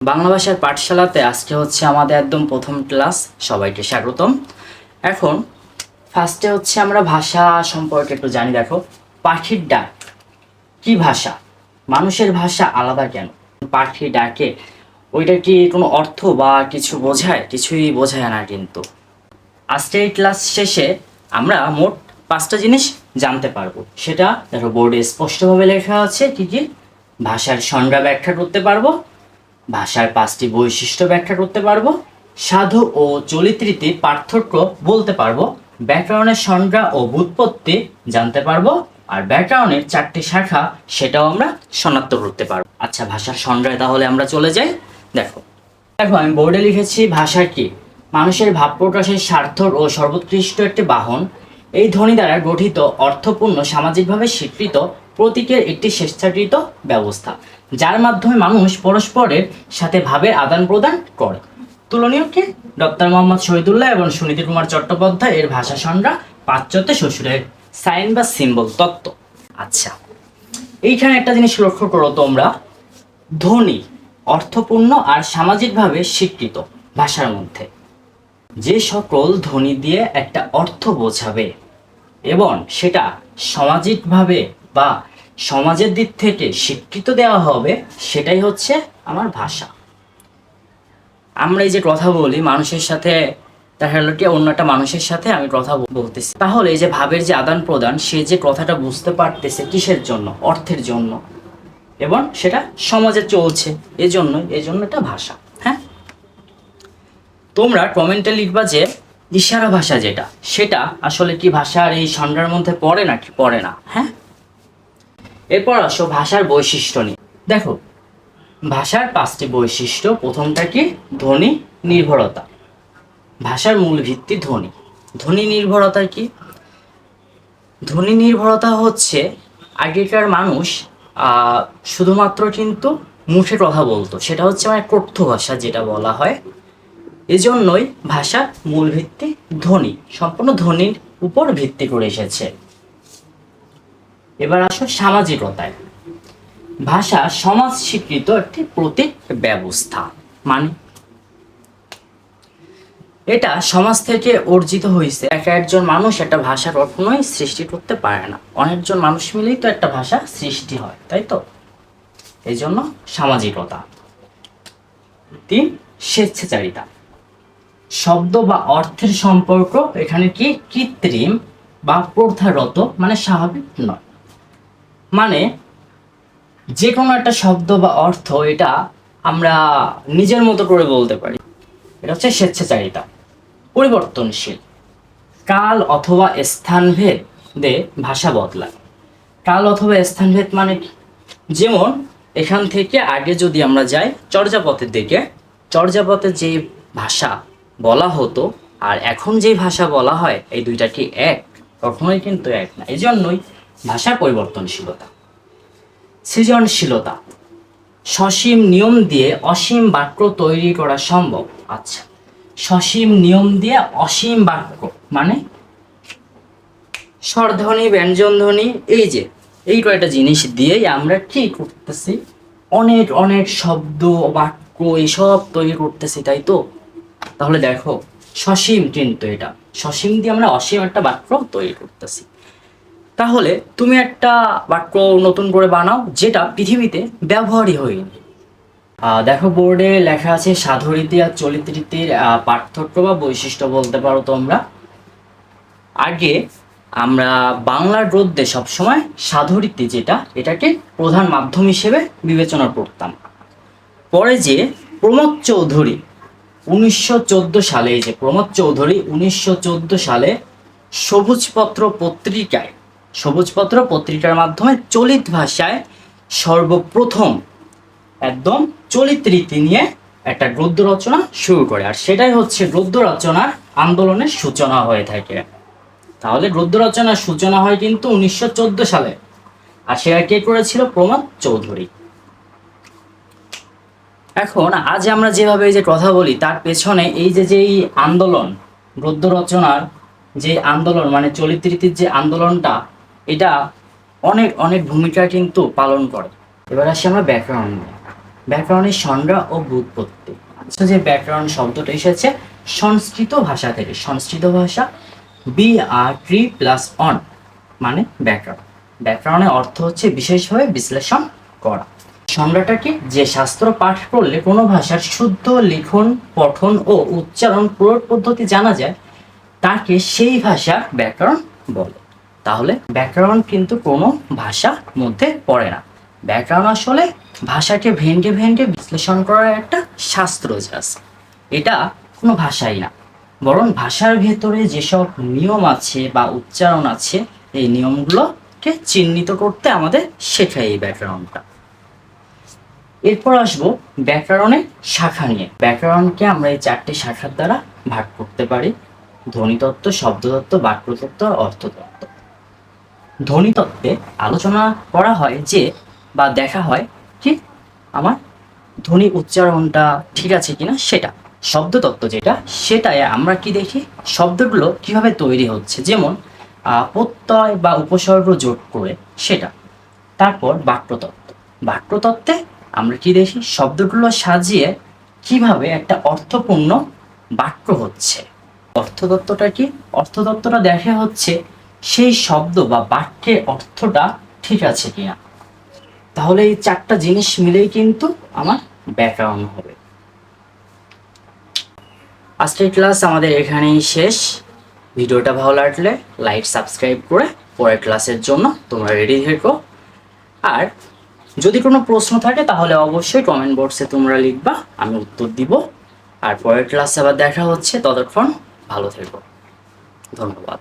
বাংলা ভাষার পাঠশালাতে আজকে হচ্ছে আমাদের একদম প্রথম ক্লাস। সবাইকে স্বাগতম। এখন ফার্স্টে হচ্ছে আমরা ভাষা সম্পর্কে একটু জানি। দেখো, পাখির ডাক কি ভাষা? মানুষের ভাষা আলাদা কেন? পাখি ডাকে ওইটা কি কোনো অর্থ বা কিছু বোঝায়? কিছুই বোঝায় না। কিন্তু আজকের এই ক্লাস শেষে আমরা মোট 5টা জিনিস জানতে পারবো। সেটা দেখো, বোর্ডে স্পষ্টভাবে লেখা আছে কি কি। ভাষার সংজ্ঞা ব্যাখ্যা করতে পারবো, ভাষার 5টি বৈশিষ্ট্য ব্যাখ্যা করতে পারবো, সাধু ও চলিতরীতির পার্থক্য বলতে পারবো, ব্যাকরণের সংজ্ঞা ও ব্যুৎপত্তি জানতে পারবো, আর ব্যাকরণের 4টি শাখা সেটাও আমরা শনাক্ত করতে পারবো। আচ্ছা, ভাষার সংজ্ঞায় তাহলে আমরা চলে যাই। দেখো দেখো আমি বোর্ডে লিখেছি, ভাষা কি? মানুষের ভাব প্রকাশের সার্থক ও সর্বোৎকৃষ্ট একটি বাহন। এই ধ্বনি দ্বারা গঠিত অর্থপূর্ণ সামাজিকভাবে স্বীকৃত প্রতীকের একটি স্বেচ্ছাকৃত ব্যবস্থা, যার মাধ্যমে মানুষ পরস্পরের সাথে ভাবের আদান প্রদান করে। তুলনীয় কে? ডক্টর মোহাম্মদ শহীদুল্লাহ এবং সুনীতি কুমার চট্টোপাধ্যায় এর ভাষা সংজ্ঞা পাশ্চাত্য শ্বশুরের সাইন বা সিম্বল তত্ত্ব। আচ্ছা, এইখানে একটা জিনিস লক্ষ্য করো তোমরা, ধ্বনি অর্থপূর্ণ আর সামাজিকভাবে স্বীকৃত। ভাষার মধ্যে যে সকল ধ্বনি দিয়ে একটা অর্থ বোঝাবে এবং সেটা সামাজিকভাবে বা সমাজের দিক থেকে স্বীকৃত দেওয়া হবে, সেটাই হচ্ছে আমার ভাষা। আমরা এই যে কথা বলি মানুষের সাথে, দেখা গেল কি অন্য একটা মানুষের সাথে আমি কথা বলতেছি, তাহলে এই যে ভাবের যে আদান প্রদান, সে যে কথাটা বুঝতে পারতেছে কিসের জন্য? অর্থের জন্য, এবং সেটা সমাজে চলছে, এজন্য এটা ভাষা। হ্যাঁ, তোমরা কমেন্টে লিখবা যে ইশারা ভাষা যেটা, সেটা আসলে কি ভাষার এই সংজ্ঞার মধ্যে পড়ে নাকি পড়ে না। হ্যাঁ, এরপর আসো ভাষার বৈশিষ্ট্য নিয়ে। দেখো, ভাষার 5টি বৈশিষ্ট্য। প্রথমটা কি? ধ্বনি নির্ভরতা। ভাষার মূল ভিত্তি ধ্বনি। ধ্বনি নির্ভরতা কি? ধ্বনি নির্ভরতা হচ্ছে আগেকার মানুষ শুধুমাত্র কিন্তু মুখে কথা বলতো, সেটা হচ্ছে মানে কথ্য ভাষা যেটা বলা হয়। এজন্যই ভাষার মূল ভিত্তি ধ্বনি, সম্পূর্ণ ধ্বনির উপর ভিত্তি করে এসেছে। এবার আসো সামাজিকতায়। ভাষা সমাজ স্বীকৃত একটি প্রতীক ব্যবস্থা। মানে এটা সমাজ থেকে অর্জিত হয়েছে। একজন মানুষ একটা ভাষা কখনোই সৃষ্টি করতে পারে না, অনেকজন মানুষ মিলেই তো একটা ভাষা সৃষ্টি হয়, তাই তো? এই জন্য সামাজিকতা। 3, স্বেচ্ছাচারিতা। শব্দ বা অর্থের সম্পর্ক এখানে কি কৃত্রিম বা প্রথাগত, মানে স্বাভাবিক নয়। মানে যে কোনো একটা শব্দ বা অর্থ এটা আমরা নিজের মতো করে বলতে পারি, এটা হচ্ছে স্বেচ্ছাচারিতা। পরিবর্তনশীল। কাল অথবা স্থানভেদে ভাষা বদলায়। কাল অথবা স্থানভেদ মানে কি? যেমন এখান থেকে আগে যদি আমরা যাই চর্যাপদের দিকে, চর্যাপদে যে ভাষা বলা হতো আর এখন যে ভাষা বলা হয়, এই দুইটা কি এক? কখনোই কিন্তু এক না। এই জন্যই ভাষার পরিবর্তনশীলতা। সৃজনশীলতা। সসীম নিয়ম দিয়ে অসীম বাক্য তৈরি করা সম্ভব। আচ্ছা, সসীম নিয়ম দিয়ে অসীম বাক্য মানে স্বরধ্বনি, ব্যঞ্জনধ্বনি, এই কয়টা জিনিস দিয়েই আমরা কি করতেছি? অনেক অনেক শব্দ, বাক্য এসব তৈরি করতেছি, তাই তো? তাহলে দেখো, সসীম, কিন্তু এটা সসীম দিয়ে আমরা অসীম একটা বাক্য তৈরি করতেছি। তাহলে তুমি একটা বাক্য নতুন করে বানাও যেটা পৃথিবীতে ব্যবহারই হয়নি। দেখো, বোর্ডে লেখা আছে সাধুরীতি আর চলিতরীতির পার্থক্য বা বৈশিষ্ট্য বলতে পারো তোমরা। আগে আমরা বাংলার গদ্যে সবসময় সাধুরীতি যেটা, এটাকে প্রধান মাধ্যম হিসেবে বিবেচনা করতাম। পরে যে প্রমোদ চৌধুরী 1914 সালে, এই যে প্রমোদ চৌধুরী 1914 সালে সবুজপত্র পত্রিকার মাধ্যমে চলিত ভাষায় সর্বপ্রথম একদম চলিত রীতি নিয়ে একটা গদ্য রচনা শুরু করে, আর সেটাই হচ্ছে গদ্য রচনার আন্দোলনের সূচনা হয়ে থাকে। তাহলে গদ্য রচনার সূচনা হয় কিন্তু 1914 সালে, আর সেটা কে করেছিল? প্রমোদ চৌধুরী। এখন আজ আমরা যেভাবে এই যে কথা বলি, তার পেছনে এই যে যেই আন্দোলন, গদ্য রচনার যে আন্দোলন, মানে চলিত রীতির যে আন্দোলনটা, এটা অনেক অনেক ভূমিকা কিন্তু পালন করে। এবার আসি আমরা ব্যাকরণ নিয়ে। ব্যাকরণের সংজ্ঞা ও ব্যুৎপত্তি। আচ্ছা, যে ব্যাকরণ শব্দটা এসেছে সংস্কৃত ভাষা থেকে। সংস্কৃত ভাষা BRT+ON মানে ব্যাকরণ। ব্যাকরণের অর্থ হচ্ছে বিশেষভাবে বিশ্লেষণ করা। সংজ্ঞাটা কি? যে শাস্ত্র পাঠ করলে কোনো ভাষার শুদ্ধ লিখন, পঠন ও উচ্চারণ প্রয়োগ পদ্ধতি জানা যায়, তাকে সেই ভাষার ব্যাকরণ বলে। তাহলে ব্যাকরণ কিন্তু কোনো ভাষার মধ্যে পড়ে না। ব্যাকরণ আসলে ভাষাকে ভেঙে ভেঙে বিশ্লেষণ করার একটা শাস্ত্র জাস্ট। এটা কোনো ভাষাই না, বরং ভাষার ভেতরে যেসব নিয়ম আছে বা উচ্চারণ আছে, এই নিয়মগুলোকে চিহ্নিত করতে আমাদের শেখায় এই ব্যাকরণটা। এরপর আসবো ব্যাকরণের শাখা নিয়ে। ব্যাকরণকে আমরা এই 4টি শাখার দ্বারা ভাগ করতে পারি: ধ্বনিতত্ত্ব, শব্দতত্ত্ব, বাক্যতত্ত্ব, অর্থতত্ত্ব। ধ্বনিতত্ত্বে আলোচনা করা হয় যে বা দেখা হয় কি আমার ধ্বনি উচ্চারণটা ঠিক আছে কিনা সেটা। শব্দতত্ত্ব যেটা, সেটায় আমরা কি দেখি শব্দগুলো কিভাবে তৈরি হচ্ছে, যেমন প্রত্যয় বা উপসর্গ যোগ করে সেটা। তারপর বাক্যতত্ত্ব। বাক্যতত্ত্বে আমরা কি দেখি শব্দগুলো সাজিয়ে কিভাবে একটা অর্থপূর্ণ বাক্য হচ্ছে। অর্থতত্ত্বটা কি? অর্থতত্ত্বটা দেখা হচ্ছে সেই শব্দ বা বাক্যের অর্থটা ঠিক আছে কিনা। তাহলে এই 4টা জিনিস মিলেই কিন্তু আমার ব্যাকরণ হবে। আজকের ক্লাস আমাদের এখানেই শেষ। ভিডিওটা ভালো লাগলে লাইক, সাবস্ক্রাইব করে পরের ক্লাসের জন্য তোমরা রেডি থেকো। আর যদি কোনো প্রশ্ন থাকে তাহলে অবশ্যই কমেন্ট বক্সে তোমরা লিখবা, আমি উত্তর দিব। আর পরের ক্লাসে আবার দেখা হচ্ছে, ততক্ষণ ভালো থেকো। ধন্যবাদ।